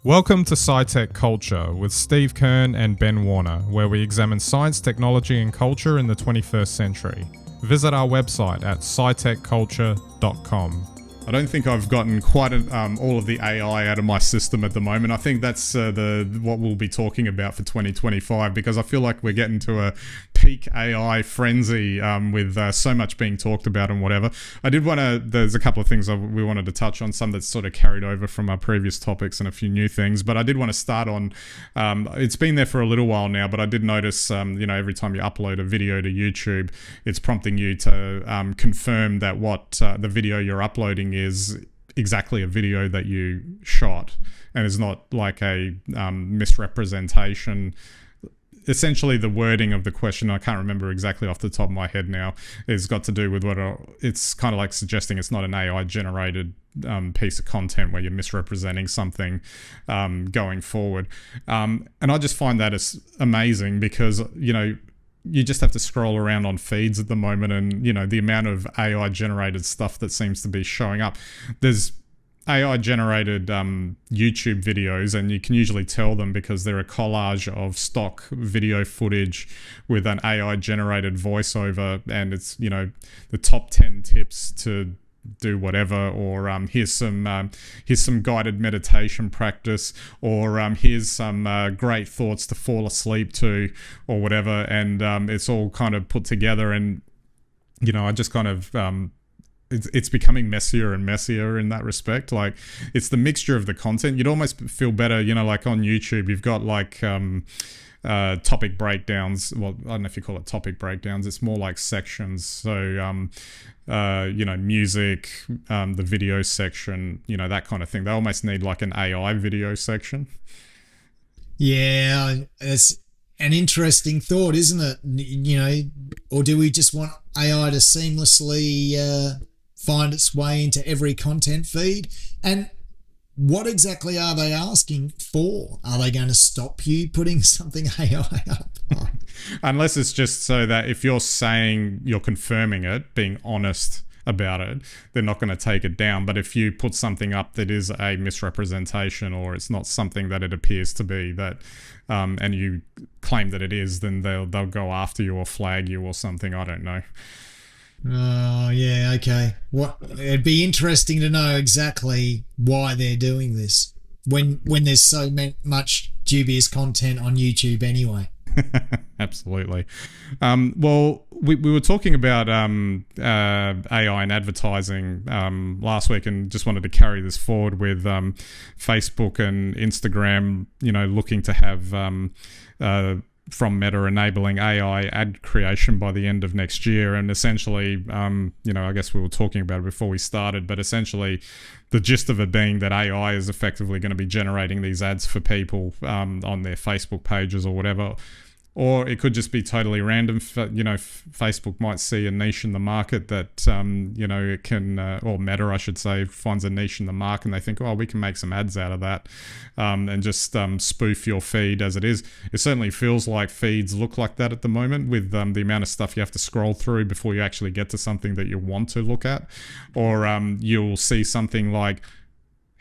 Welcome to SciTech Culture with Steve Kern and Ben Warner, where we examine science, technology and culture in the 21st century. Visit our website at scitechculture.com. I don't think I've gotten quite all of the AI out of my system at the moment. I think that's what we'll be talking about for 2025, because I feel like we're getting to a peak AI frenzy with so much being talked about and whatever. There's a couple of things we wanted to touch on, some that's sort of carried over from our previous topics and a few new things. But I did want to start on, it's been there for a little while now, but I did notice, every time you upload a video to YouTube, it's prompting you to confirm that what the video you're uploading is exactly a video that you shot and is not like a misrepresentation. Essentially, the wording of the question, I can't remember exactly off the top of my head now, is got to do with it's kind of like suggesting it's not an AI generated piece of content where you're misrepresenting something going forward. And I just find that as amazing because, you just have to scroll around on feeds at the moment and, the amount of AI generated stuff that seems to be showing up. There's AI generated YouTube videos, and you can usually tell them because they're a collage of stock video footage with an AI generated voiceover, and it's, the top 10 tips to do whatever, or here's some guided meditation practice, or here's some great thoughts to fall asleep to, or whatever, and it's all kind of put together. And I just kind of it's becoming messier and messier in that respect. Like, it's the mixture of the content. You'd almost feel better, like on YouTube you've got like topic breakdowns. Well, I don't know if you call it topic breakdowns, it's more like sections. So music, the video section, that kind of thing. They almost need like an AI video section. Yeah, it's an interesting thought, isn't it? Or do we just want AI to seamlessly find its way into every content feed? And what exactly are they asking for? Are they going to stop you putting something AI up? Unless it's just so that if you're saying you're confirming it, being honest about it, they're not going to take it down. But if you put something up that is a misrepresentation, or it's not something that it appears to be, that and you claim that it is, then they'll go after you or flag you or something. I don't know. Oh, yeah, okay. It'd be interesting to know exactly why they're doing this when there's so much dubious content on YouTube anyway. Absolutely. Well, we were talking about AI and advertising last week, and just wanted to carry this forward with Facebook and Instagram, looking to have from Meta enabling AI ad creation by the end of next year. And essentially, I guess we were talking about it before we started, but essentially the gist of it being that AI is effectively going to be generating these ads for people on their Facebook pages or whatever. Or it could just be totally random. Facebook might see a niche in the market that, it can, or Meta, I should say, finds a niche in the market, and they think, we can make some ads out of that, and just spoof your feed as it is. It certainly feels like feeds look like that at the moment, with the amount of stuff you have to scroll through before you actually get to something that you want to look at. Or you'll see something like,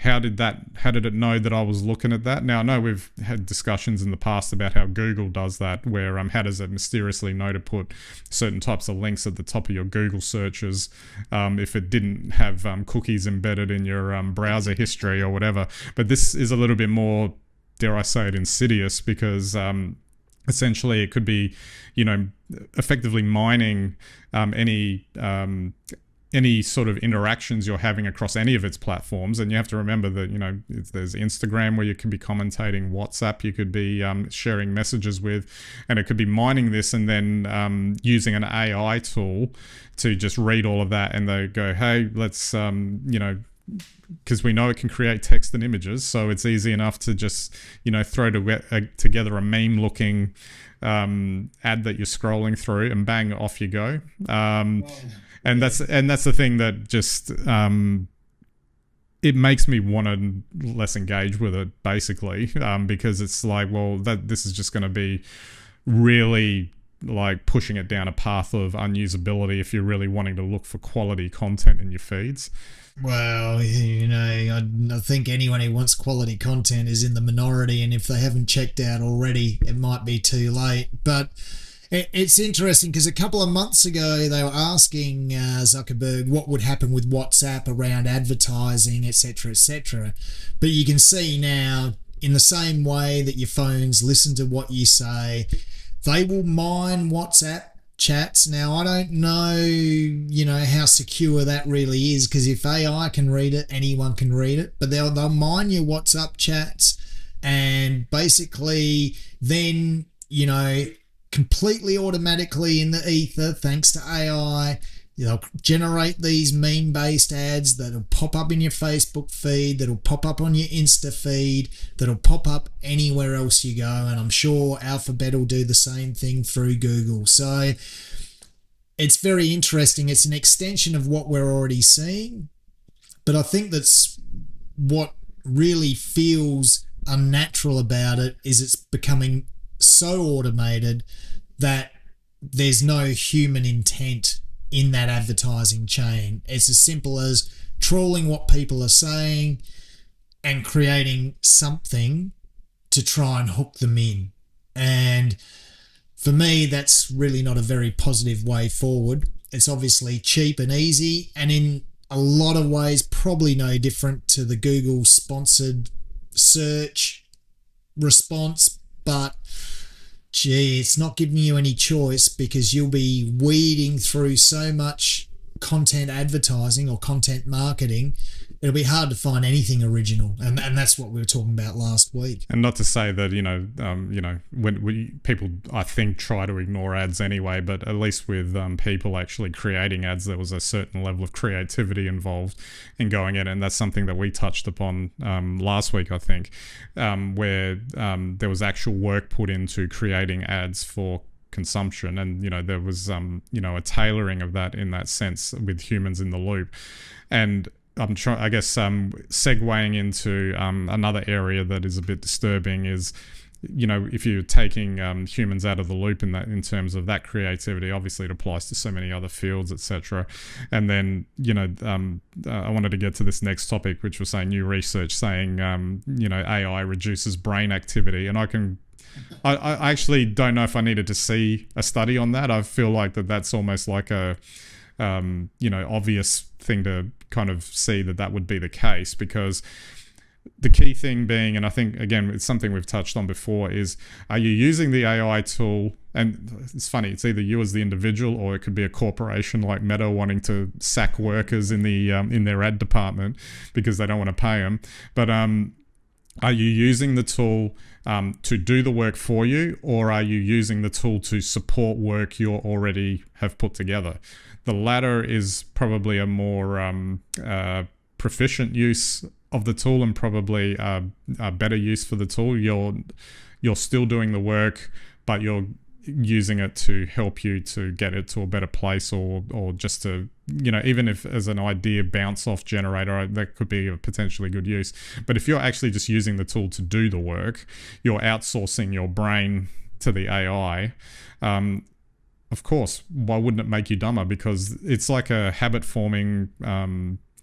how did it know that I was looking at that? Now, I know we've had discussions in the past about how Google does that, where how does it mysteriously know to put certain types of links at the top of your Google searches if it didn't have cookies embedded in your browser history or whatever. But this is a little bit more, dare I say it, insidious, because essentially it could be, effectively mining any sort of interactions you're having across any of its platforms. And you have to remember that, there's Instagram where you could be commentating, WhatsApp you could be sharing messages with, and it could be mining this and then using an AI tool to just read all of that, and they go, hey, let's, because we know it can create text and images, so it's easy enough to just, throw together a meme looking ad that you're scrolling through, and bang, off you go. And that's the thing that just it makes me want to less engage with it, basically, because it's like, well, this is just going to be really like pushing it down a path of unusability if you're really wanting to look for quality content in your feeds. Well, I think anyone who wants quality content is in the minority, and if they haven't checked out already, it might be too late. But it's interesting because a couple of months ago they were asking Zuckerberg what would happen with WhatsApp around advertising, etc., etc. But you can see now, in the same way that your phones listen to what you say, they will mine WhatsApp chats. Now, I don't know, how secure that really is, because if AI can read it, anyone can read it, but they'll mine your WhatsApp chats and basically then, completely automatically in the ether, thanks to AI, they'll generate these meme-based ads that'll pop up in your Facebook feed, that'll pop up on your Insta feed, that'll pop up anywhere else you go. And I'm sure Alphabet will do the same thing through Google. So it's very interesting. It's an extension of what we're already seeing. But I think that's what really feels unnatural about it, is it's becoming so automated that there's no human intent in that advertising chain. It's as simple as trawling what people are saying and creating something to try and hook them in. And for me, that's really not a very positive way forward. It's obviously cheap and easy, and in a lot of ways probably no different to the Google sponsored search response, but gee, it's not giving you any choice, because you'll be weeding through so much content advertising or content marketing. It'll be hard to find anything original, and that's what we were talking about last week. And not to say that when people, I think, try to ignore ads anyway, but at least with people actually creating ads, there was a certain level of creativity involved in going in, and that's something that we touched upon last week, I think, where there was actual work put into creating ads for consumption, and there was a tailoring of that in that sense with humans in the loop. And I'm trying, I guess, segueing into another area that is a bit disturbing is, if you're taking humans out of the loop in terms of that creativity, obviously it applies to so many other fields, etc. And then, I wanted to get to this next topic, which was saying new research saying, AI reduces brain activity, and I actually don't know if I needed to see a study on that. I feel like that's almost like a obvious thing to kind of see that would be the case, because the key thing being, and I think, again, it's something we've touched on before, is are you using the AI tool? And it's funny, it's either you as the individual, or it could be a corporation like Meta wanting to sack workers in their ad department because they don't want to pay them. But are you using the tool to do the work for you, or are you using the tool to support work you already have put together? The latter is probably a more proficient use of the tool, and probably a better use for the tool. You're still doing the work, but you're using it to help you to get it to a better place, or just to, even if as an idea bounce off generator, that could be a potentially good use. But if you're actually just using the tool to do the work, you're outsourcing your brain to the AI. Of course, why wouldn't it make you dumber? Because it's like a habit forming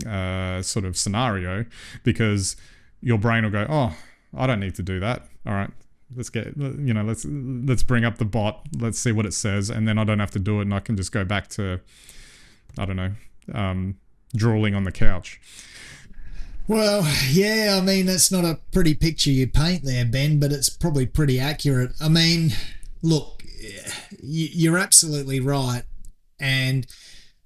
sort of scenario, because your brain will go, oh, I don't need to do that. All right, let's bring up the bot. Let's see what it says. And then I don't have to do it, and I can just go back to, I don't know, drooling on the couch. Well, yeah, I mean, that's not a pretty picture you paint there, Ben, but it's probably pretty accurate. I mean, look, you're absolutely right. And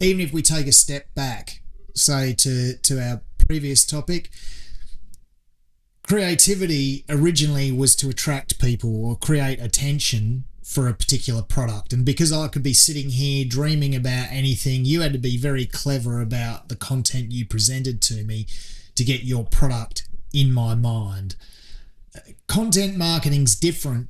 even if we take a step back, say to our previous topic, creativity originally was to attract people or create attention for a particular product. And because I could be sitting here dreaming about anything, you had to be very clever about the content you presented to me to get your product in my mind. Content marketing's different,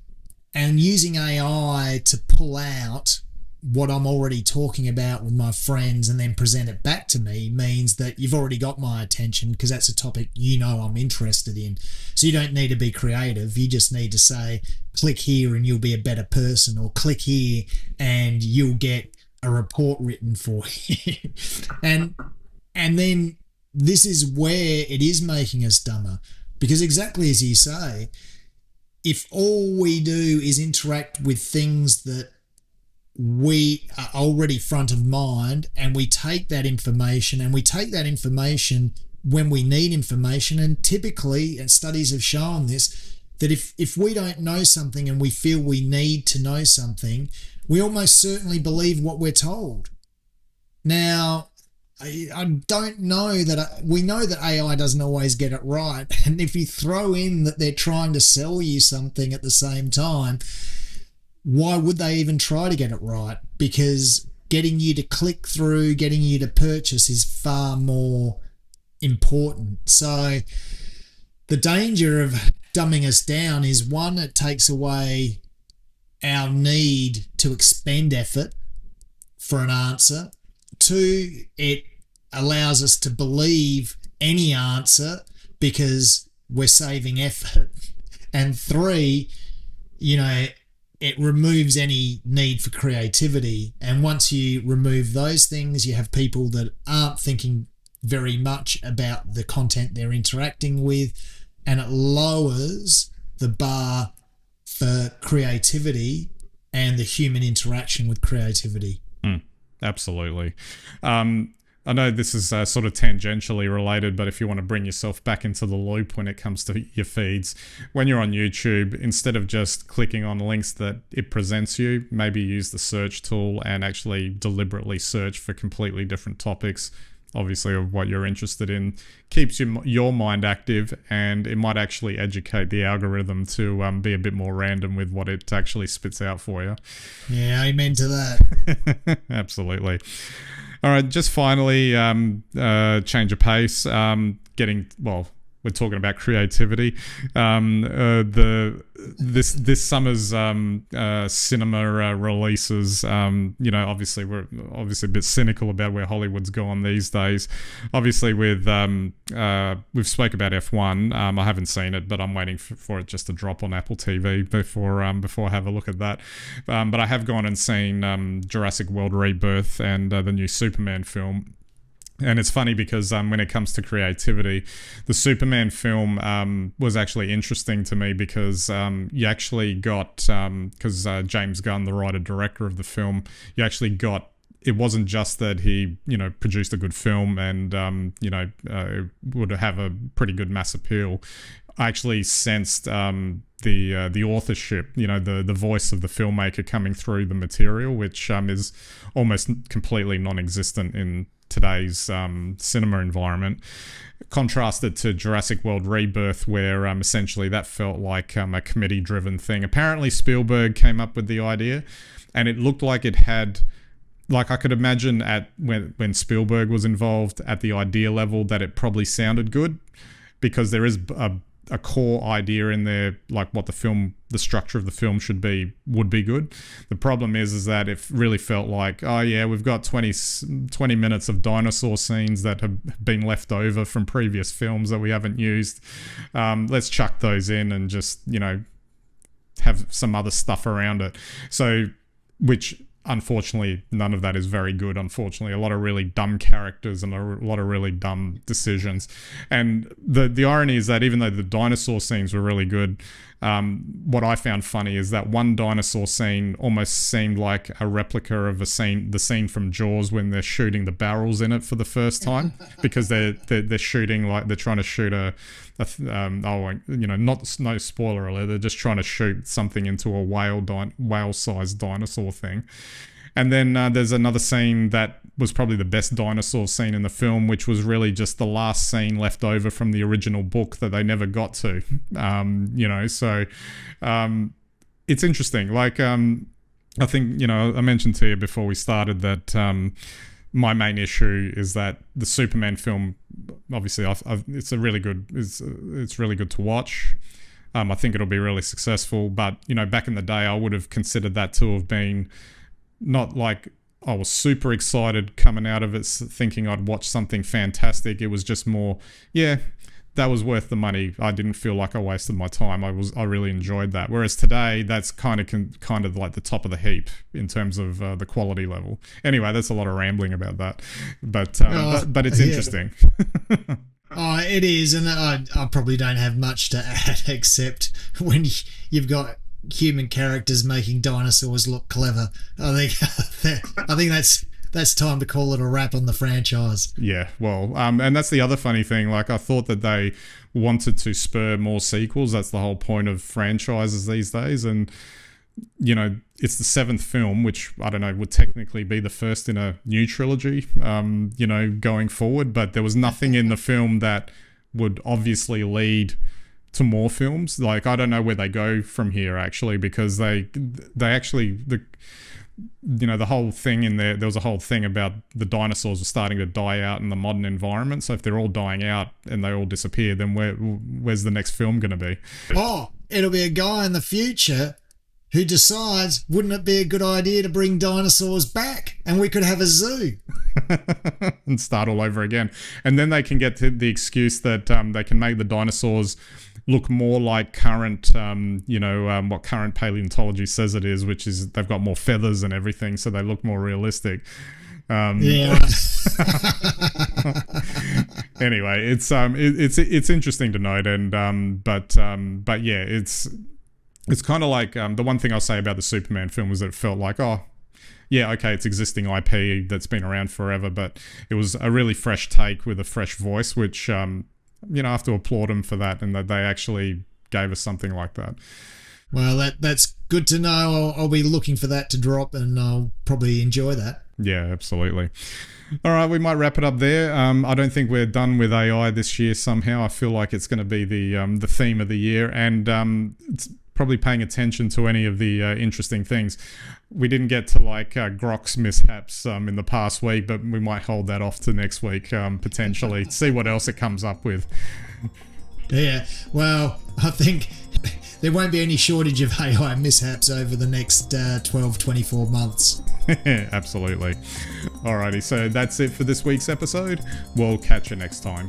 and using AI to pull out what I'm already talking about with my friends and then present it back to me means that you've already got my attention, because that's a topic I'm interested in. So you don't need to be creative. You just need to say, click here and you'll be a better person, or click here and you'll get a report written for you. and then this is where it is making us dumber, because exactly as you say, if all we do is interact with things that we are already front of mind, and we take that information when we need information, and typically, and studies have shown this, that if we don't know something and we feel we need to know something, we almost certainly believe what we're told. Now, I don't know that we know that AI doesn't always get it right. And if you throw in that they're trying to sell you something at the same time, why would they even try to get it right? Because getting you to click through, getting you to purchase is far more important. So the danger of dumbing us down is, one, it takes away our need to expend effort for an answer. Two, it allows us to believe any answer because we're saving effort. And three, it removes any need for creativity. And once you remove those things, you have people that aren't thinking very much about the content they're interacting with, and it lowers the bar for creativity and the human interaction with creativity. Absolutely. I know this is sort of tangentially related, but if you want to bring yourself back into the loop when it comes to your feeds, when you're on YouTube, instead of just clicking on links that it presents you, maybe use the search tool and actually deliberately search for completely different topics, obviously, of what you're interested in. Keeps your mind active, and it might actually educate the algorithm to be a bit more random with what it actually spits out for you. Yeah, amen to that. Absolutely. All right, just finally, change of pace. We're talking about creativity. This summer's cinema releases. Obviously we're a bit cynical about where Hollywood's gone these days. Obviously, we've spoke about F1. I haven't seen it, but I'm waiting for it just to drop on Apple TV before I have a look at that. But I have gone and seen Jurassic World Rebirth and the new Superman film. And it's funny because when it comes to creativity, the Superman film was actually interesting to me because you actually got, because James Gunn, the writer-director of the film, you actually got, it wasn't just that he, produced a good film and, would have a pretty good mass appeal. I actually sensed the authorship, the voice of the filmmaker coming through the material, which is almost completely non-existent in today's cinema environment, contrasted to Jurassic World Rebirth, where essentially that felt like a committee-driven thing. Apparently Spielberg came up with the idea, and it looked like it had, like I could imagine when Spielberg was involved at the idea level, that it probably sounded good, because there is a core idea in there, like what the structure of the film would be good. The problem is that it really felt like, oh yeah, we've got 20 minutes of dinosaur scenes that have been left over from previous films that we haven't used. Let's chuck those in and just, have some other stuff around it. So, which unfortunately, none of that is very good. Unfortunately, a lot of really dumb characters and a lot of really dumb decisions. And the irony is that even though the dinosaur scenes were really good, what I found funny is that one dinosaur scene almost seemed like a replica of the scene from Jaws when they're shooting the barrels in it for the first time, because they're shooting, like they're trying to shoot no spoiler alert, they're just trying to shoot something into a whale-sized dinosaur thing. And then there's another scene that was probably the best dinosaur scene in the film, which was really just the last scene left over from the original book that they never got to. So it's interesting. Like, I think, I mentioned to you before we started that my main issue is that the Superman film, obviously, it's really good to watch. I think it'll be really successful. But, back in the day, I would have considered that to have been not like I was super excited coming out of it thinking I'd watch something fantastic. It was just more, yeah, that was worth the money. I didn't feel like I wasted my time. I really enjoyed that. Whereas today, that's kind of like the top of the heap in terms of the quality level. Anyway, that's a lot of rambling about that, but it's interesting. Oh, it is, and I probably don't have much to add except when you've got human characters making dinosaurs look clever. I think that's time to call it a wrap on the franchise. Yeah, well, and that's the other funny thing. Like, I thought that they wanted to spur more sequels. That's the whole point of franchises these days. And, you know, it's the 7th film, which, I don't know, would technically be the first in a new trilogy, you know, going forward. But there was nothing in the film that would obviously lead to more films. Like, I don't know where they go from here, actually, because they actually... you know, the whole thing in there was a whole thing about the dinosaurs were starting to die out in the modern environment. So if they're all dying out and they all disappear, then where's the next film going to be? Oh, it'll be a guy in the future who decides, wouldn't it be a good idea to bring dinosaurs back and we could have a zoo? And start all over again. And then they can get to the excuse that they can make the dinosaurs look more like current, what current paleontology says it is, which is they've got more feathers and everything, so they look more realistic. Yeah. Anyway, it's interesting to note, and but yeah, it's kind of like the one thing I'll say about the Superman film was that it felt like, oh, yeah, okay, it's existing IP that's been around forever, but it was a really fresh take with a fresh voice, which you know, I have to applaud them for that, and that they actually gave us something like that. Well, that's good to know. I'll be looking for that to drop, and I'll probably enjoy that. Yeah, absolutely. All right, we might wrap it up there. I don't think we're done with AI this year somehow. I feel like it's going to be the theme of the year, and it's probably paying attention to any of the interesting things. We didn't get to like Grok's mishaps in the past week, but we might hold that off to next week potentially. See what else it comes up with. Yeah, well, I think there won't be any shortage of AI mishaps over the next 24 months. Absolutely. Alrighty, so that's it for this week's episode. We'll catch you next time.